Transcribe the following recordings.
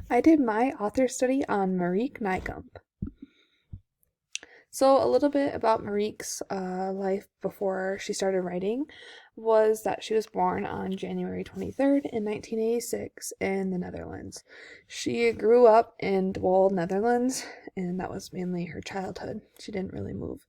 I did my author study on Marieke Nijkamp. So, a little bit about Marieke's life before she started writing was that she was born on January 23rd in 1986 in the Netherlands. She grew up in De Waal, Netherlands, and that was mainly her childhood. She didn't really move.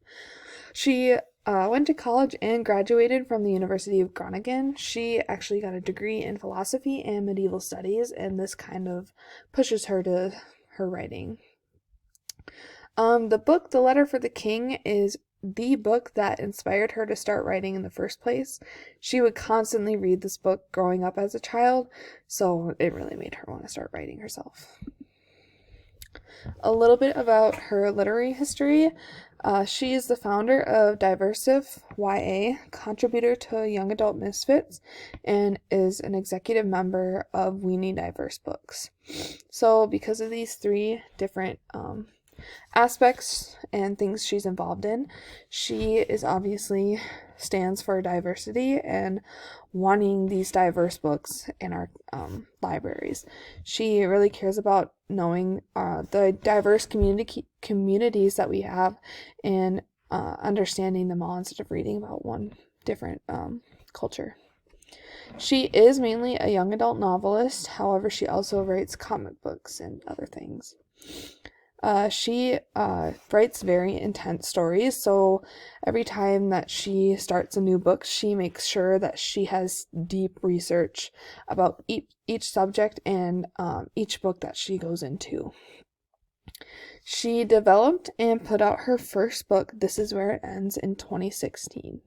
She went to college and graduated from the University of Groningen. She actually got a degree in philosophy and medieval studies, and this kind of pushes her to her writing. The book, The Letter for the King, is the book that inspired her to start writing in the first place. She would constantly read this book growing up as a child, so it really made her want to start writing herself. A little bit about her literary history. She is the founder of Diversive YA, contributor to Young Adult Misfits, and is an executive member of Weenie Diverse Books. So because of these three different aspects and things she's involved in, she is obviously stands for diversity and wanting these diverse books in our libraries. She really cares about knowing the diverse communities that we have and understanding them all instead of reading about one different culture. She is mainly a young adult novelist, however, she also writes comic books and other things. She writes very intense stories, so every time that she starts a new book, she makes sure that she has deep research about each subject and each book that she goes into. She developed and put out her first book, This Is Where It Ends, in 2016.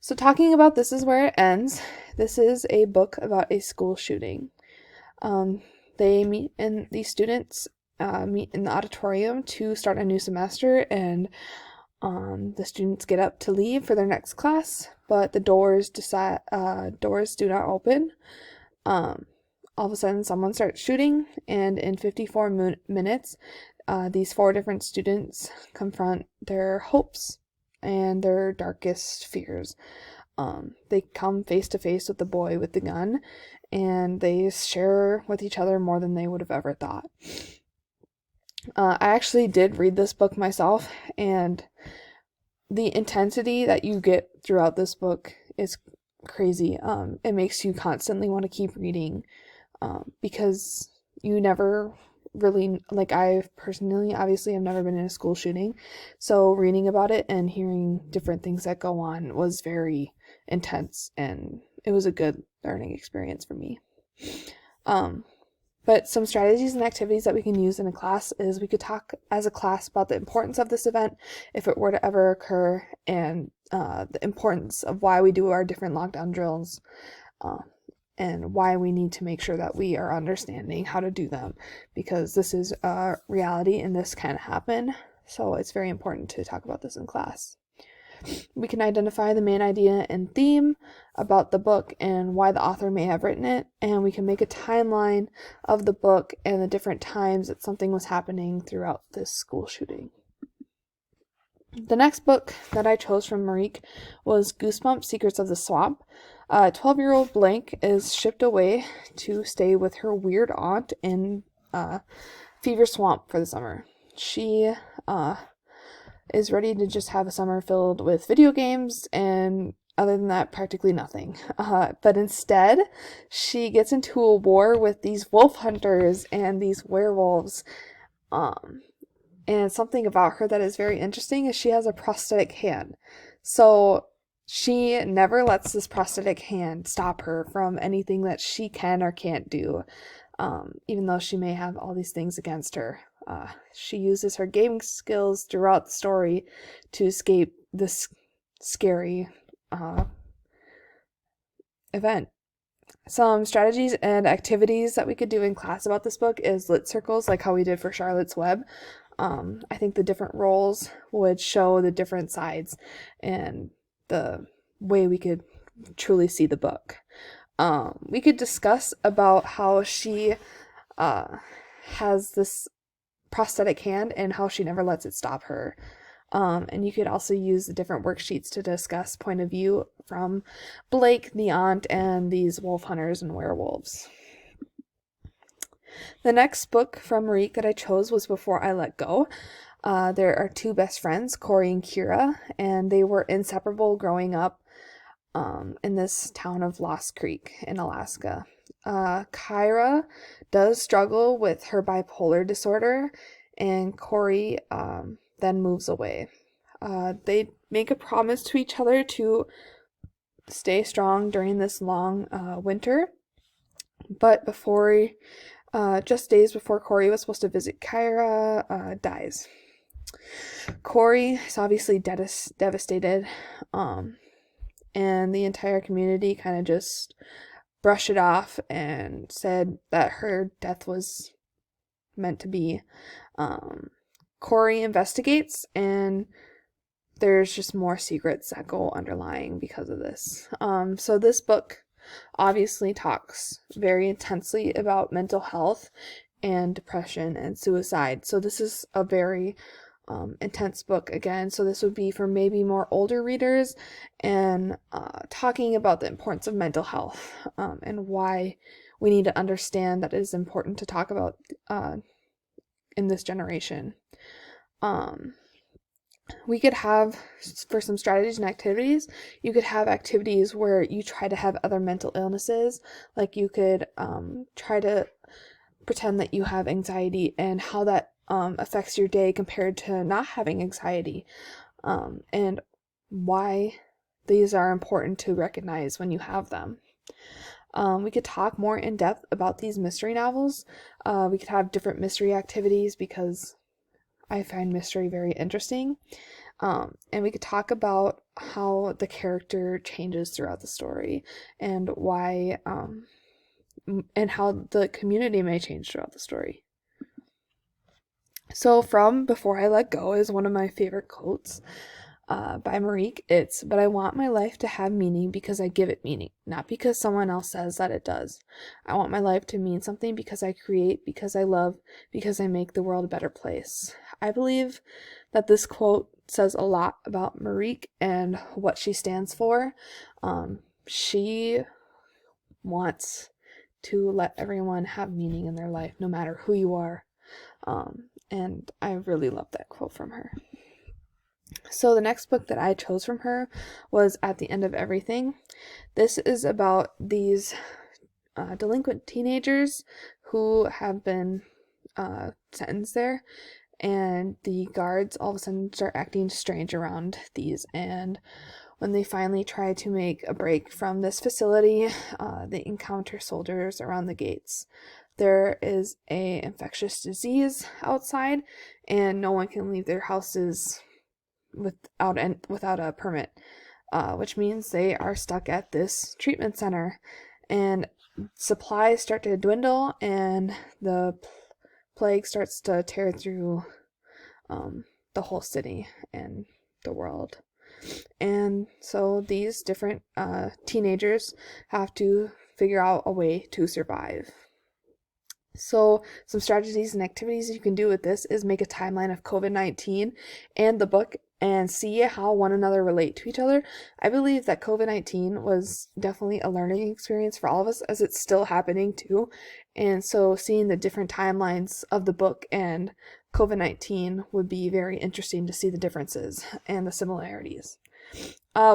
So talking about This Is Where It Ends, this is a book about a school shooting. They meet and these students meet in the auditorium to start a new semester, and the students get up to leave for their next class, but the doors do not open. All of a sudden, someone starts shooting, and in 54 minutes, these four different students confront their hopes and their darkest fears. They come face to face with the boy with the gun, and they share with each other more than they would have ever thought. I actually did read this book myself, and the intensity that you get throughout this book is crazy. It makes you constantly want to keep reading, because you never really, like, I personally obviously have never been in a school shooting, so reading about it and hearing different things that go on was very intense, and it was a good learning experience for me. But some strategies and activities that we can use in a class is we could talk as a class about the importance of this event if it were to ever occur, and the importance of why we do our different lockdown drills, and why we need to make sure that we are understanding how to do them, because this is a reality and this can happen. So it's very important to talk about this in class. We can identify the main idea and theme about the book and why the author may have written it, and we can make a timeline of the book and the different times that something was happening throughout this school shooting. The next book that I chose from Marieke was Goosebumps: Secrets of the Swamp. 12-year-old Blank is shipped away to stay with her weird aunt in Fever Swamp for the summer. She is ready to just have a summer filled with video games, and other than that, practically nothing. But instead, she gets into a war with these wolf hunters and these werewolves. And something about her that is very interesting is she has a prosthetic hand. So she never lets this prosthetic hand stop her from anything that she can or can't do, even though she may have all these things against her. She uses her gaming skills throughout the story to escape this scary event. Some strategies and activities that we could do in class about this book is lit circles, like how we did for Charlotte's Web. I think the different roles would show the different sides and the way we could truly see the book. We could discuss about how she has this prosthetic hand and how she never lets it stop her. And you could also use the different worksheets to discuss point of view from Blake, the aunt, and these wolf hunters and werewolves. The next book from Marieke that I chose was Before I Let Go. There are two best friends, Corey and Kira, and they were inseparable growing up in this town of Lost Creek in Alaska. Kyra does struggle with her bipolar disorder, and Corey then moves away. They make a promise to each other to stay strong during this long winter, but just days before Corey was supposed to visit Kyra, dies. Corey is obviously devastated, and the entire community kind of just brushed it off and said that her death was meant to be. Corey investigates, and there's just more secrets that go underlying because of this. So this book obviously talks very intensely about mental health and depression and suicide. So this is a very intense book again. So this would be for maybe more older readers, and talking about the importance of mental health and why we need to understand that it is important to talk about in this generation. We could have, for some strategies and activities, you could have activities where you try to have other mental illnesses. Like you could try to pretend that you have anxiety and how that affects your day compared to not having anxiety, and why these are important to recognize when you have them. We could talk more in depth about these mystery novels. We could have different mystery activities because I find mystery very interesting. And we could talk about how the character changes throughout the story and why, and how the community may change throughout the story. So from Before I Let Go is one of my favorite quotes by Marieke. It's, "But I want my life to have meaning because I give it meaning, not because someone else says that it does. I want my life to mean something because I create, because I love, because I make the world a better place." I believe that this quote says a lot about Marieke and what she stands for. She wants to let everyone have meaning in their life, no matter who you are. And I really love that quote from her. So the next book that I chose from her was At the End of Everything. This is about these delinquent teenagers who have been sentenced there, and the guards all of a sudden start acting strange around these, and when they finally try to make a break from this facility, they encounter soldiers around the gates. There is a infectious disease outside, and no one can leave their houses without a permit, which means they are stuck at this treatment center, and supplies start to dwindle, and the plague starts to tear through the whole city and the world. And so these different teenagers have to figure out a way to survive. So some strategies and activities you can do with this is make a timeline of COVID-19 and the book and see how one another relate to each other. I believe that COVID-19 was definitely a learning experience for all of us, as it's still happening too. And so seeing the different timelines of the book and COVID-19 would be very interesting to see the differences and the similarities.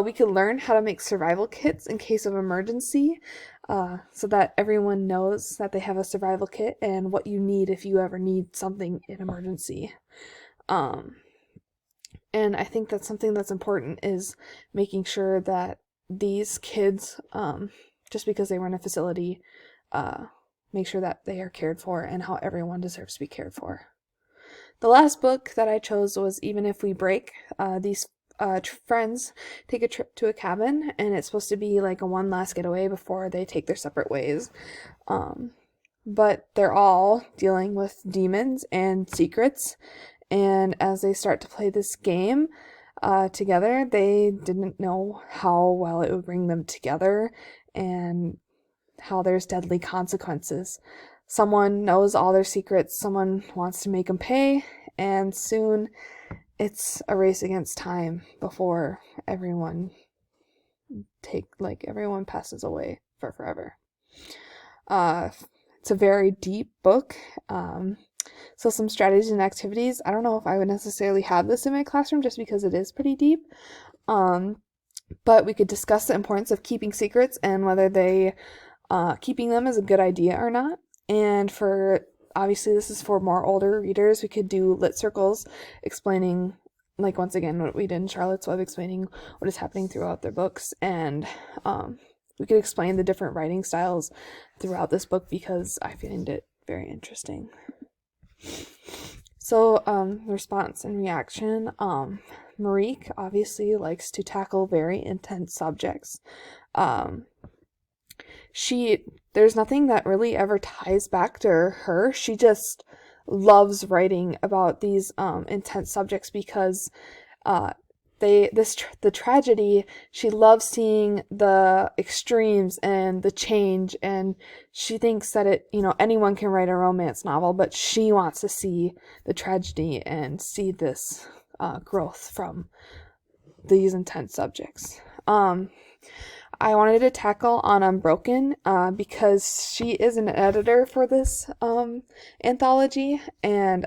We could learn how to make survival kits in case of emergency, so that everyone knows that they have a survival kit and what you need if you ever need something in emergency. And I think that's something that's important, is making sure that these kids, just because they were in a facility, make sure that they are cared for and how everyone deserves to be cared for. The last book that I chose was Even If We Break. These friends take a trip to a cabin, and it's supposed to be like a one last getaway before they take their separate ways. But they're all dealing with demons and secrets, and as they start to play this game together, they didn't know how well it would bring them together and how there's deadly consequences. Someone knows all their secrets, someone wants to make them pay, and soon it's a race against time before everyone passes away for forever. It's a very deep book. So some strategies and activities. I don't know if I would necessarily have this in my classroom just because it is pretty deep. But we could discuss the importance of keeping secrets and whether keeping them is a good idea or not. And obviously this is for more older readers, we could do lit circles explaining, like, once again, what we did in Charlotte's Web, explaining what is happening throughout their books. And we could explain the different writing styles throughout this book because I find it very interesting. So response and reaction. Marieke obviously likes to tackle very intense subjects. There's nothing that really ever ties back to her. She just loves writing about these intense subjects because the tragedy, she loves seeing the extremes and the change, and she thinks that anyone can write a romance novel, but she wants to see the tragedy and see this growth from these intense subjects. I wanted to tackle on Unbroken because she is an editor for this anthology, and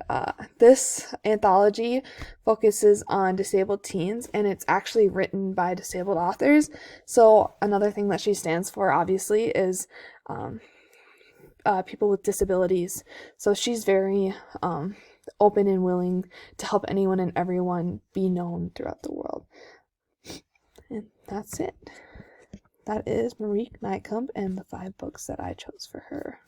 this anthology focuses on disabled teens, and it's actually written by disabled authors. So another thing that she stands for, obviously, is people with disabilities. So she's very open and willing to help anyone and everyone be known throughout the world. And that's it. That is Marieke Nijkamp and the 5 books that I chose for her.